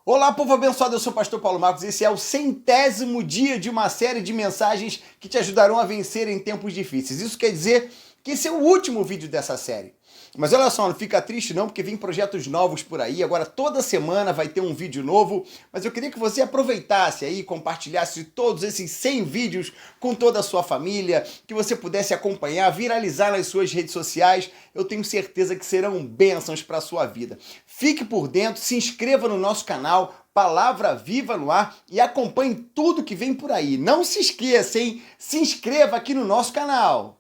Olá, povo abençoado, eu sou o pastor Paulo Marcos e esse é o 100º dia de uma série de mensagens que te ajudarão a vencer em tempos difíceis. Isso quer dizer que esse é o último vídeo dessa série. Mas olha só, não fica triste não, porque vem projetos novos por aí. Agora toda semana vai ter um vídeo novo, mas eu queria que você aproveitasse aí, compartilhasse todos esses 100 vídeos com toda a sua família, que você pudesse acompanhar, viralizar nas suas redes sociais. Eu tenho certeza que serão bênçãos para a sua vida. Fique por dentro, se inscreva no nosso canal, Palavra Viva no Ar, e acompanhe tudo que vem por aí. Não se esqueça, hein? Se inscreva aqui no nosso canal.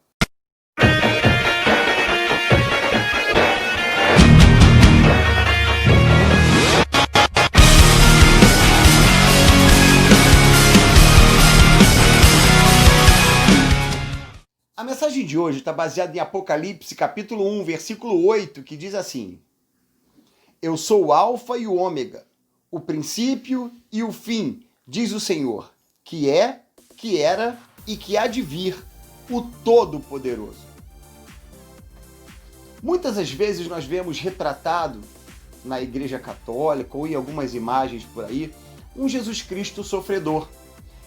A mensagem de hoje está baseada em Apocalipse, capítulo 1, versículo 8, que diz assim: Eu sou o Alfa e o Ômega, o princípio e o fim, diz o Senhor, que é, que era e que há de vir, o Todo-Poderoso. Muitas das vezes nós vemos retratado na Igreja Católica ou em algumas imagens por aí, um Jesus Cristo sofredor.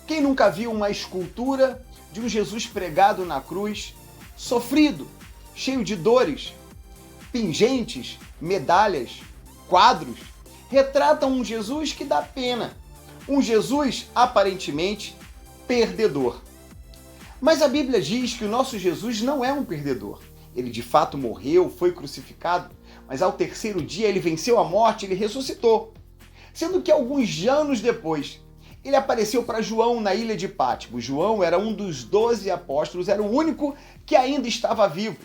Quem nunca viu uma escultura de um Jesus pregado na cruz, sofrido, cheio de dores, pingentes, medalhas, quadros, retratam um Jesus que dá pena, um Jesus aparentemente perdedor. Mas a Bíblia diz que o nosso Jesus não é um perdedor. Ele de fato morreu, foi crucificado, mas ao terceiro dia ele venceu a morte, ele ressuscitou. Sendo que alguns anos depois, ele apareceu para João na ilha de Patmos. João era um dos 12 apóstolos, era o único que ainda estava vivo.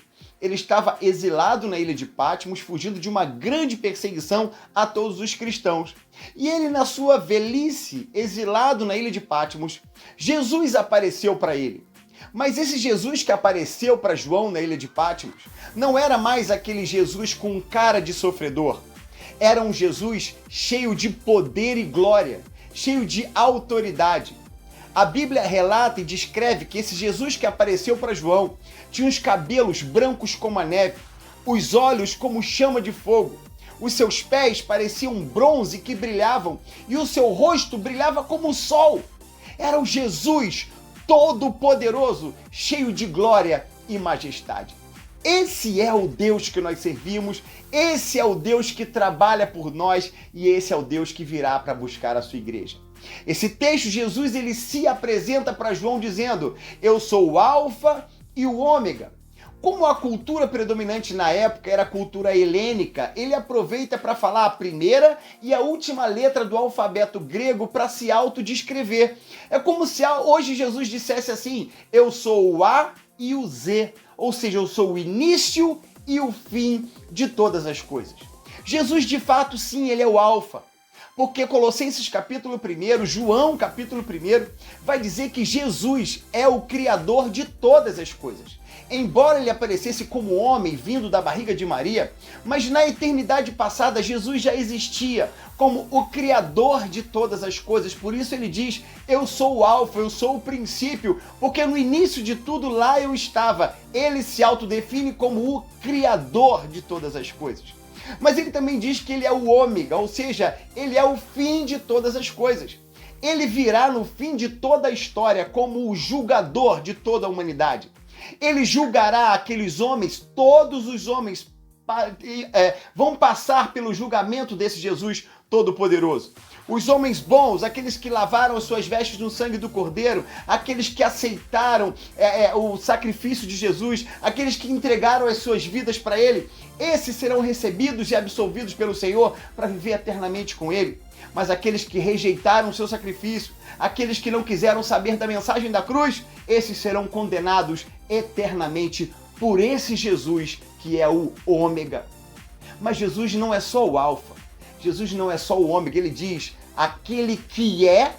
Ele estava exilado na ilha de Patmos, fugindo de uma grande perseguição a todos os cristãos. E ele, na sua velhice, exilado na ilha de Patmos, Jesus apareceu para ele. Mas esse Jesus que apareceu para João na ilha de Patmos não era mais aquele Jesus com cara de sofredor. Era um Jesus cheio de poder e glória, cheio de autoridade. A Bíblia relata e descreve que esse Jesus que apareceu para João tinha os cabelos brancos como a neve, os olhos como chama de fogo, os seus pés pareciam bronze que brilhavam e o seu rosto brilhava como o sol. Era o Jesus Todo-Poderoso, cheio de glória e majestade. Esse é o Deus que nós servimos, esse é o Deus que trabalha por nós e esse é o Deus que virá para buscar a sua igreja. Esse texto, Jesus, ele se apresenta para João dizendo: Eu sou o Alfa e o Ômega. Como a cultura predominante na época era a cultura helênica, ele aproveita para falar a primeira e a última letra do alfabeto grego para se autodescrever. É como se hoje Jesus dissesse assim: Eu sou o A e o Z, ou seja, eu sou o início e o fim de todas as coisas. Jesus, de fato, sim, ele é o Alfa. Porque Colossenses capítulo 1, João capítulo 1, vai dizer que Jesus é o Criador de todas as coisas. Embora ele aparecesse como homem vindo da barriga de Maria, mas na eternidade passada Jesus já existia como o Criador de todas as coisas. Por isso ele diz: eu sou o Alfa, eu sou o princípio, porque no início de tudo lá eu estava. Ele se autodefine como o Criador de todas as coisas. Mas ele também diz que ele é o Ômega, ou seja, ele é o fim de todas as coisas. Ele virá no fim de toda a história como o julgador de toda a humanidade. Ele julgará aqueles homens, todos os homens vão passar pelo julgamento desse Jesus Todo-Poderoso. Os homens bons, aqueles que lavaram as suas vestes no sangue do Cordeiro, aqueles que aceitaram o sacrifício de Jesus, aqueles que entregaram as suas vidas para Ele, esses serão recebidos e absolvidos pelo Senhor para viver eternamente com Ele. Mas aqueles que rejeitaram o seu sacrifício, aqueles que não quiseram saber da mensagem da cruz, esses serão condenados eternamente por esse Jesus que é o Ômega. Mas Jesus não é só o Alfa, Jesus não é só o Ômega, ele diz: aquele que é,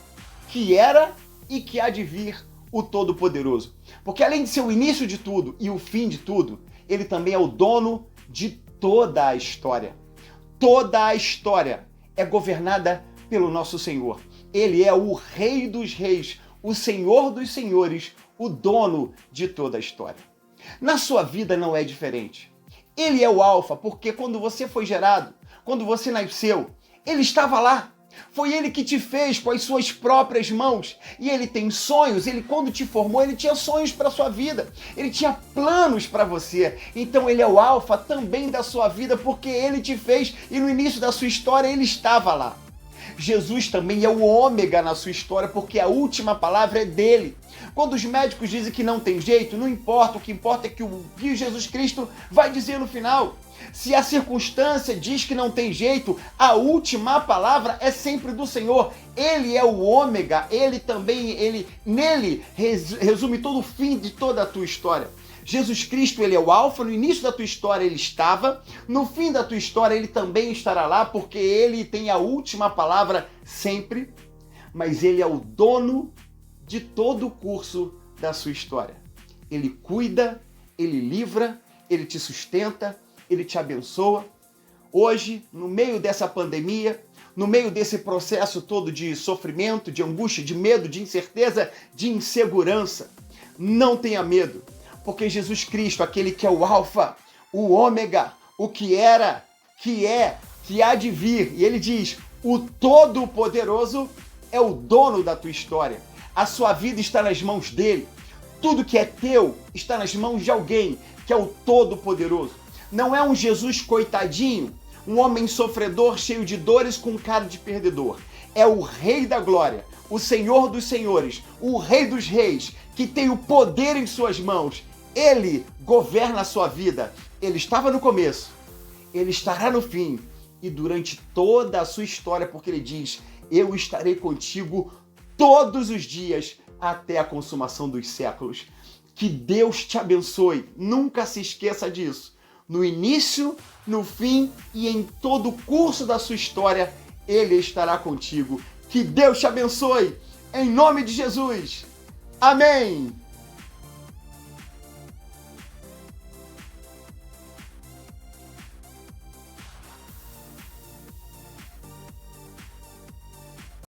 que era e que há de vir, o Todo-Poderoso. Porque além de ser o início de tudo e o fim de tudo, ele também é o dono de toda a história. Toda a história é governada pelo nosso Senhor. Ele é o Rei dos Reis, o Senhor dos Senhores, o dono de toda a história. Na sua vida não é diferente. Ele é o Alfa, porque quando você foi gerado, quando você nasceu, ele estava lá. Foi ele que te fez com as suas próprias mãos. E ele tem sonhos. Ele, quando te formou, ele tinha sonhos para a sua vida. Ele tinha planos para você. Então ele é o alfa também da sua vida, porque ele te fez e no início da sua história ele estava lá. Jesus também é o ômega na sua história, porque a última palavra é dele. Quando os médicos dizem que não tem jeito, não importa, o que importa é que o que Jesus Cristo vai dizer no final. Se a circunstância diz que não tem jeito, a última palavra é sempre do Senhor. Ele é o ômega, nele resume todo o fim de toda a tua história. Jesus Cristo, ele é o alfa, no início da tua história ele estava, no fim da tua história ele também estará lá, porque ele tem a última palavra sempre, mas ele é o dono de todo o curso da sua história. Ele cuida, ele livra, ele te sustenta, ele te abençoa. Hoje, no meio dessa pandemia, no meio desse processo todo de sofrimento, de angústia, de medo, de incerteza, de insegurança, não tenha medo, porque Jesus Cristo, aquele que é o alfa, o ômega, o que era, que é, que há de vir, e ele diz, o Todo-Poderoso é o dono da tua história. A sua vida está nas mãos dele. Tudo que é teu está nas mãos de alguém que é o Todo-Poderoso. Não é um Jesus coitadinho, um homem sofredor cheio de dores com cara de perdedor. É o Rei da Glória, o Senhor dos Senhores, o Rei dos Reis, que tem o poder em suas mãos. Ele governa a sua vida. Ele estava no começo, ele estará no fim e durante toda a sua história, porque ele diz, eu estarei contigo todos os dias até a consumação dos séculos. Que Deus te abençoe. Nunca se esqueça disso. No início, no fim e em todo o curso da sua história, ele estará contigo. Que Deus te abençoe. Em nome de Jesus. Amém.